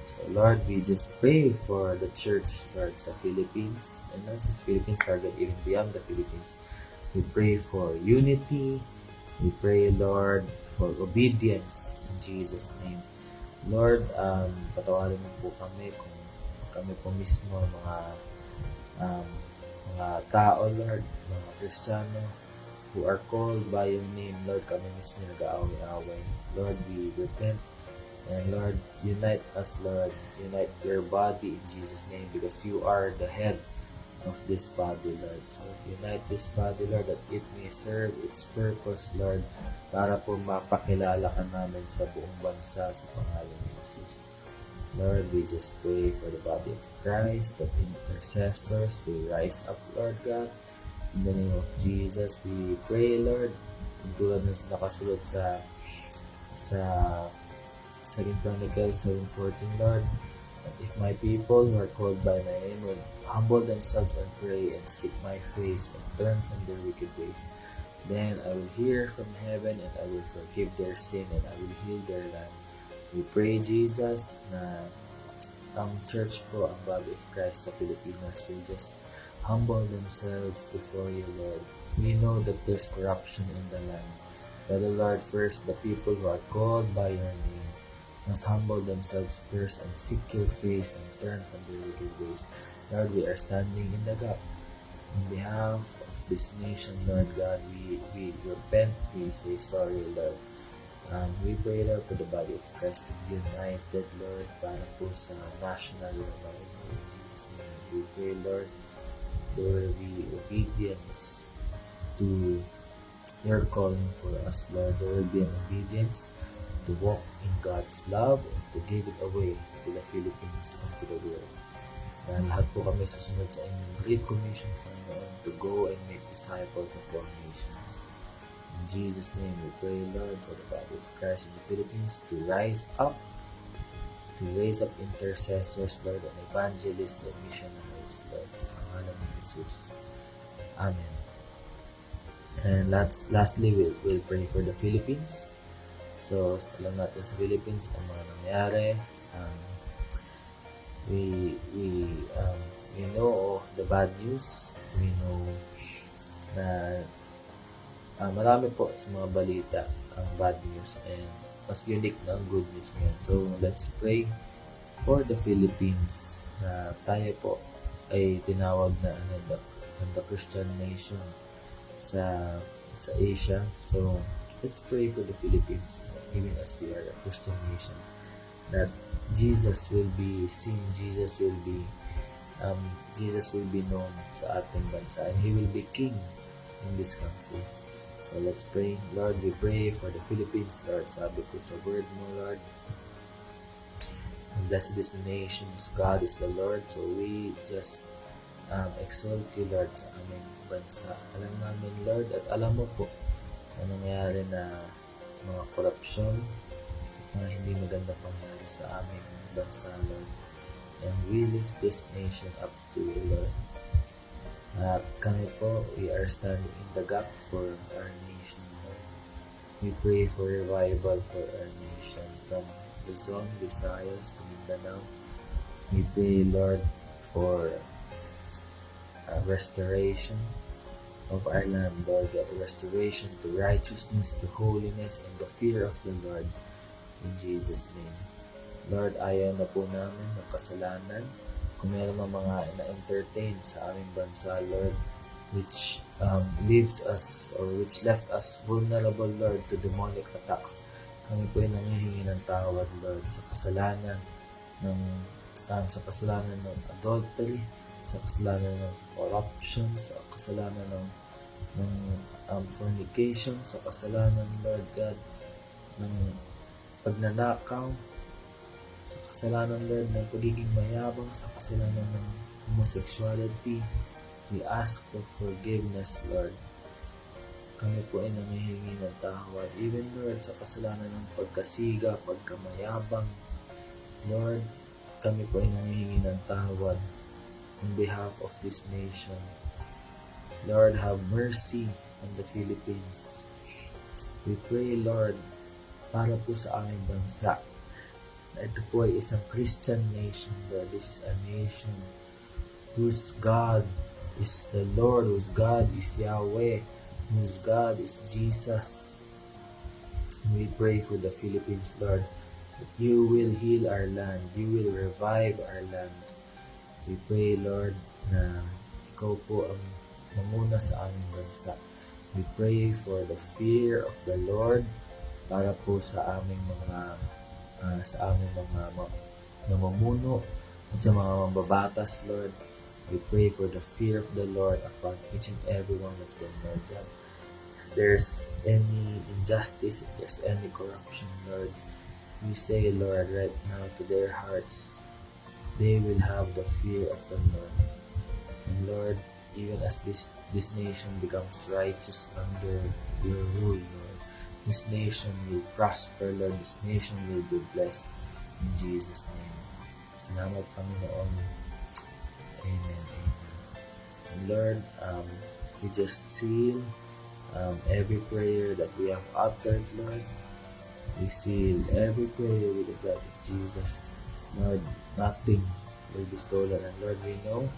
So, Lord, we just pray for the church, Lord, sa Philippines, and not just Philippines, Lord, but even beyond the Philippines. We pray for unity. We pray, Lord, for obedience in Jesus' name. Lord, patawarin mo po kami kung kami po mismo mga tao, Lord, mga Kristiyano, who are called by your name, Lord, kami mismo nag-aaway-aaway. Lord, we repent, and Lord, unite us, Lord. Unite your body in Jesus' name, because you are the head of this body, Lord. So, unite this body, Lord, that it may serve its purpose, Lord, para po mapakilala ka namin sa buong bansa sa pangalan ni Jesus. Lord, we just pray for the body of Christ, that intercessors will rise up, Lord God. In the name of Jesus, we pray, Lord, tulad ng nakasulot sa 2 Chronicles 7:14, Lord, that if my people who are called by my name will humble themselves and pray and seek my face and turn from their wicked ways, then I will hear from heaven and I will forgive their sin and I will heal their land. We pray, Jesus, na ang church po, ang body of Christ sa Pilipinas will just humble themselves before you, Lord. We know that there's corruption in the land. But the Lord, first, the people who are called by your name must humble themselves first and seek your face and turn from their wicked ways. Lord, we are standing in the gap on behalf of this nation, Lord God. We repent, we say sorry, Lord. We pray, Lord, for the body of Christ to be united, Lord, para po sa national revival. In Jesus' name, we pray, Lord, there will be obedience to your calling for us, Lord. There will be an obedience to walk in God's love and to give it away to the Philippines and to the world. Na lahat po kami susunod sa inyong Great Commission, Panginoon, to go and make disciples of all nations. In Jesus' name, we pray, Lord, for the body of Christ in the Philippines to raise up intercessors, Lord, and evangelists and missionaries, Lord, sa pangalan ni Jesus. Amen. And lastly, we'll pray for the Philippines. So, alam natin sa Philippines ang mga nangyari. We know of the bad news. We know na marami po sa mga balita ang bad news and mas unique na ang good news ngayon. So, let's pray for the Philippines na tayo po ay tinawag na the Christian nation sa Asia. So, let's pray for the Philippines, even as we are a Christian nation, that Jesus will be seen, Jesus will be known sa ating bansa, and He will be King in this country. So let's pray. Lord, we pray for the Philippines, Lord. Sabi ko sa word mo, Lord, and blessed is the nations, God is the Lord. So we just exalt you, Lord, sa aming bansa. Alam namin, Lord, at alam mo po na nangyari na mga korupsyon, mga hindi maganda pangyari sa aming bansa, Lord. And we lift this nation up to you, Lord. Kami po, we are standing in the gap for our nation, Lord. We pray for revival for our nation from Luzon, Visayas to Mindanao. We pray, Lord, for restoration of our land, Lord, a restoration to righteousness, to holiness, and the fear of the Lord, in Jesus' name. Lord, ayaw na po namin ng kasalanan. Kung meron mga na-entertain sa aming bansa, Lord, which leaves us or which left us vulnerable, Lord, to demonic attacks. Kami po ay nangihingi ng tawad, Lord, sa kasalanan ng adultery, sa kasalanan ng corruption, sa kasalanan ng fornication, sa kasalanan, Lord God, ng pagnanakaw, sa kasalanan, Lord, ng pagiging mayabang, sa kasalanan ng homosexuality. We ask for forgiveness, Lord. Kami po ay nangihingi ng tawad. Even, Lord, sa kasalanan ng pagkasiga, pagkamayabang, Lord, kami po ay nangihingi ng tawad on behalf of this nation. Lord, have mercy on the Philippines. We pray, Lord, para po sa aming bansa, na ito po ay isang Christian nation, Lord. This is a nation whose God is the Lord, whose God is Yahweh, whose God is Jesus. And we pray for the Philippines, Lord, that you will heal our land, you will revive our land. We pray, Lord, na ikaw po ang mamuna sa aming bansa. We pray for the fear of the Lord para po sa aming mga namumuno at sa mga mambabatas, Lord. We pray for the fear of the Lord upon each and every one of them, Lord God. If there's any injustice, if there's any corruption, Lord, we say, Lord, right now to their hearts, they will have the fear of the Lord. And Lord, even as this nation becomes righteous under your rule, Lord, this nation will prosper, Lord. This nation will be blessed. In Jesus' name. Salamat, Panginoon. Amen. Amen. And Lord, we just seal every prayer that we have uttered, Lord. We seal every prayer with the blood of Jesus. Lord, nothing will be stolen. And Lord, we know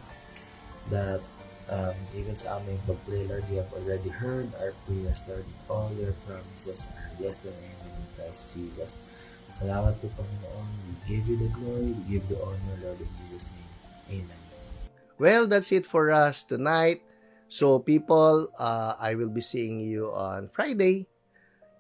that even sa aming pag-pray, Lord, you have already heard our prayers, Lord. All your promises are yes and amen in Christ Jesus. Salamat po, Panginoon. We give you the glory, we give you the honor, Lord, in Jesus' name. Amen. Well, that's it for us tonight. So people, I will be seeing you on Friday,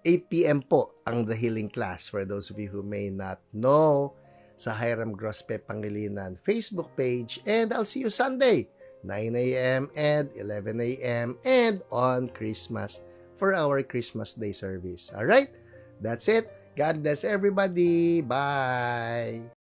8 p.m. po ang The Healing Class for those of you who may not know sa Hiram Grospe Pangilinan Facebook page. And I'll see you Sunday, 9 a.m. and 11 a.m. and on Christmas for our Christmas Day service. Alright? That's it. God bless everybody. Bye!